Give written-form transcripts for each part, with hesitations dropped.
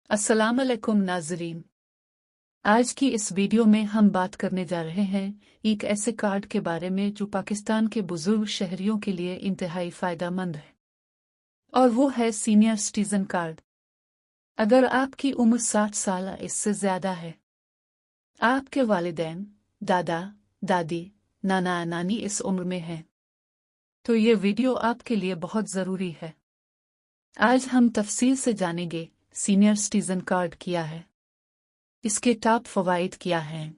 अस्सलाम अलैकुम नाज़रीन। आज की इस वीडियो में हम बात करने जा रहे हैं एक ऐसे कार्ड के बारे में जो पाकिस्तान के बुजुर्ग शहरियों के लिए इंतहाई फ़ायदेमंद है, और वो है सीनियर सिटीज़न कार्ड। अगर आपकी उम्र 60 साल या इससे ज़्यादा है, आपके वालिदैन, दादा दादी, नाना नानी इस उम्र में हैं, तो ये वीडियो आपके लिए बहुत ज़रूरी है। आज हम तफसील से जानेंगे सीनियर सिटीज़न कार्ड क्या है, इसके टॉप फ़वाइद क्या हैं,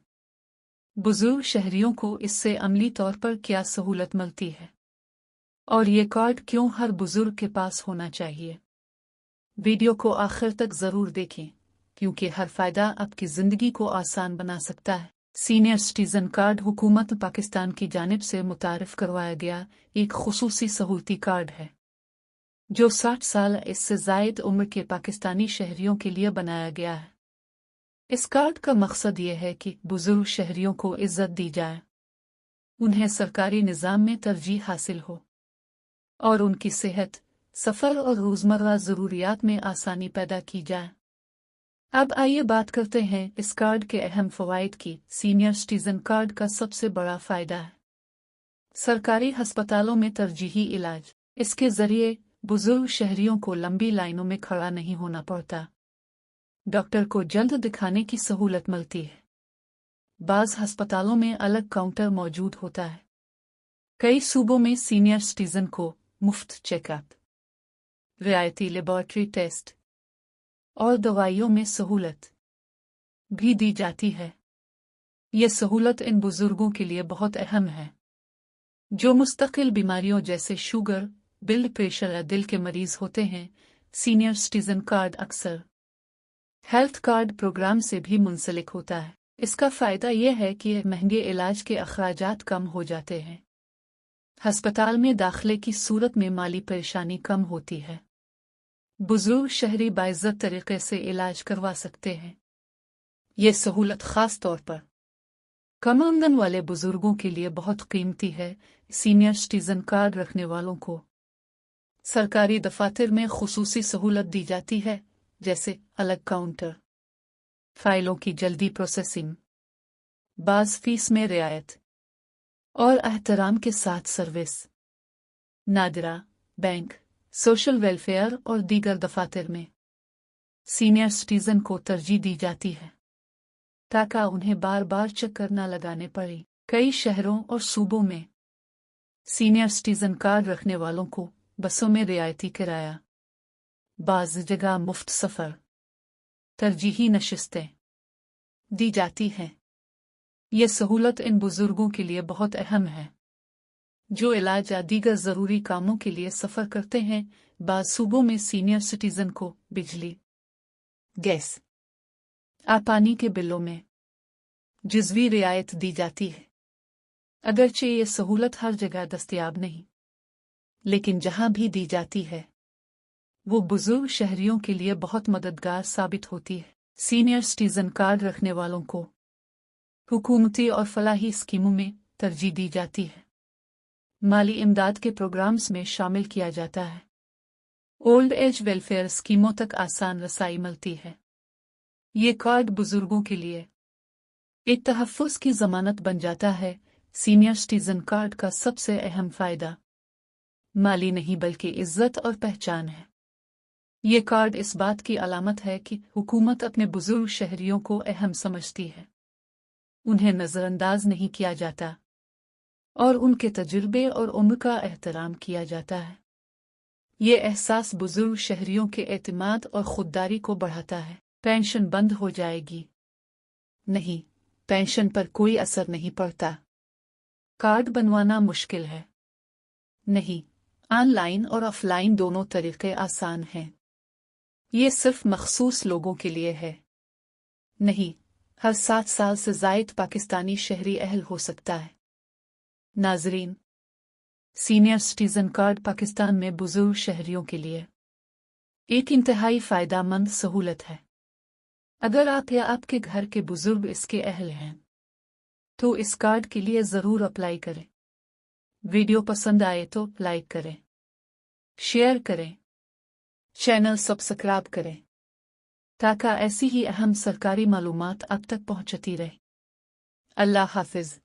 बुजुर्ग शहरियों को इससे अमली तौर पर क्या सहूलत मिलती है, और ये कार्ड क्यों हर बुजुर्ग के पास होना चाहिए। वीडियो को आखिर तक ज़रूर देखें, क्योंकि हर फ़ायदा आपकी ज़िंदगी को आसान बना सकता है। सीनियर सिटीज़न कार्ड हुकूमत पाकिस्तान की जानिब से मुतारिफ़ करवाया गया एक खुसूसी सहूलती कार्ड है, जो 60 साल इससे ज़ायद उम्र के पाकिस्तानी शहरियों के लिए बनाया गया है। इस कार्ड का मकसद ये है कि बुजुर्ग शहरियों को इज्जत दी जाए, उन्हें सरकारी निज़ाम में तरजीह हासिल हो, और उनकी सेहत, सफ़र और रोज़मर्रा ज़रूरियात में आसानी पैदा की जाए। अब आइए बात करते हैं इस कार्ड के अहम फ़वाइद की। सीनियर सिटीज़न कार्ड का सबसे बड़ा फ़ायदा है सरकारी हस्पतालों में तरजीही इलाज। इसके ज़रिए बुजुर्ग शहरियों को लंबी लाइनों में खड़ा नहीं होना पड़ता, डॉक्टर को जल्द दिखाने की सहूलत मिलती है। बाज़ अस्पतालों में अलग काउंटर मौजूद होता है। कई सूबों में सीनियर सिटीज़न को मुफ्त चेकअप, रियायती लेबॉरेटरी टेस्ट और दवाइयों में सहूलत भी दी जाती है। ये सहूलत इन बुजुर्गों के लिए बहुत अहम है जो मुस्तकिल बीमारियों जैसे शुगर, ब्लड प्रेशर या दिल के मरीज होते हैं। सीनियर सिटीज़न कार्ड अक्सर हेल्थ कार्ड प्रोग्राम से भी मुंसलिक होता है। इसका फ़ायदा यह है कि महंगे इलाज के अखराजात कम हो जाते हैं, हस्पताल में दाखिले की सूरत में माली परेशानी कम होती है, बुजुर्ग शहरी बाइज्जत तरीके से इलाज करवा सकते हैं। ये सहूलत ख़ास तौर पर कम आमदन वाले बुजुर्गों के लिए बहुत कीमती है। सीनियर सिटीज़न कार्ड रखने वालों को सरकारी दफातर में खुसूसी सहूलत दी जाती है, जैसे अलग काउंटर, फाइलों की जल्दी प्रोसेसिंग, बाज़ फीस में रियायत और एहतराम के साथ service. Nadira, bank, social welfare और दीगर दफातर में सीनियर सिटीज़न को तरजीह दी जाती है, ताकि उन्हें बार बार चक्कर न लगाने पड़े। कई शहरों और सूबों में सीनियर सिटीज़न कार्ड रखने वालों को बसों में रियायती किराया, बाज़ जगह मुफ्त सफ़र, तरजीही नशिस्तें दी जाती हैं। ये सहूलत इन बुजुर्गों के लिए बहुत अहम है जो इलाज या दीगर ज़रूरी कामों के लिए सफ़र करते हैं। बाज़ सूबों में सीनियर सिटीज़न को बिजली, गैस या पानी के बिलों में जुज़वी रियायत दी जाती है। अगरचे ये सहूलत हर जगह दस्तयाब नहीं, लेकिन जहां भी दी जाती है वो बुजुर्ग शहरियों के लिए बहुत मददगार साबित होती है। सीनियर सिटीज़न कार्ड रखने वालों को हुकूमती और फलाही स्कीमों में तरजीह दी जाती है, माली इमदाद के प्रोग्राम्स में शामिल किया जाता है, ओल्ड एज वेलफेयर स्कीमों तक आसान रसाई मिलती है। ये कार्ड बुजुर्गों के लिए एक तहफ़्फ़ुज़ की ज़मानत बन जाता है। सीनियर सिटीज़न कार्ड का सबसे अहम फ़ायदा माली नहीं बल्कि इज़्ज़त और पहचान है। ये कार्ड इस बात की अलामत है कि हुकूमत अपने बुजुर्ग शहरियों को अहम समझती है, उन्हें नज़रअंदाज नहीं किया जाता और उनके तजुर्बे और उम्र का एहतराम किया जाता है। ये एहसास बुजुर्ग शहरियों के एतमाद और खुददारी को बढ़ाता है। पेंशन बंद हो जाएगी? नहीं, पेंशन पर कोई असर नहीं पड़ता। कार्ड बनवाना मुश्किल है? नहीं, ऑनलाइन और ऑफलाइन दोनों तरीके आसान हैं। ये सिर्फ मखसूस लोगों के लिए है? नहीं, हर 7 साल से ज़ायद पाकिस्तानी शहरी अहल हो सकता है। नाज़रीन, सीनियर सिटीज़न कार्ड पाकिस्तान में बुजुर्ग शहरियों के लिए एक इंतहाई फ़ायदेमंद सहूलत है। अगर आप या आपके घर के बुजुर्ग इसके अहल हैं, तो इस कार्ड के लिए ज़रूर अप्लाई करें। वीडियो पसंद आए तो लाइक करें, शेयर करें, चैनल सब्सक्राइब करें। ताकि ऐसी ही अहम सरकारी मालूमात अब तक पहुंचती रहे। अल्लाह हाफिज।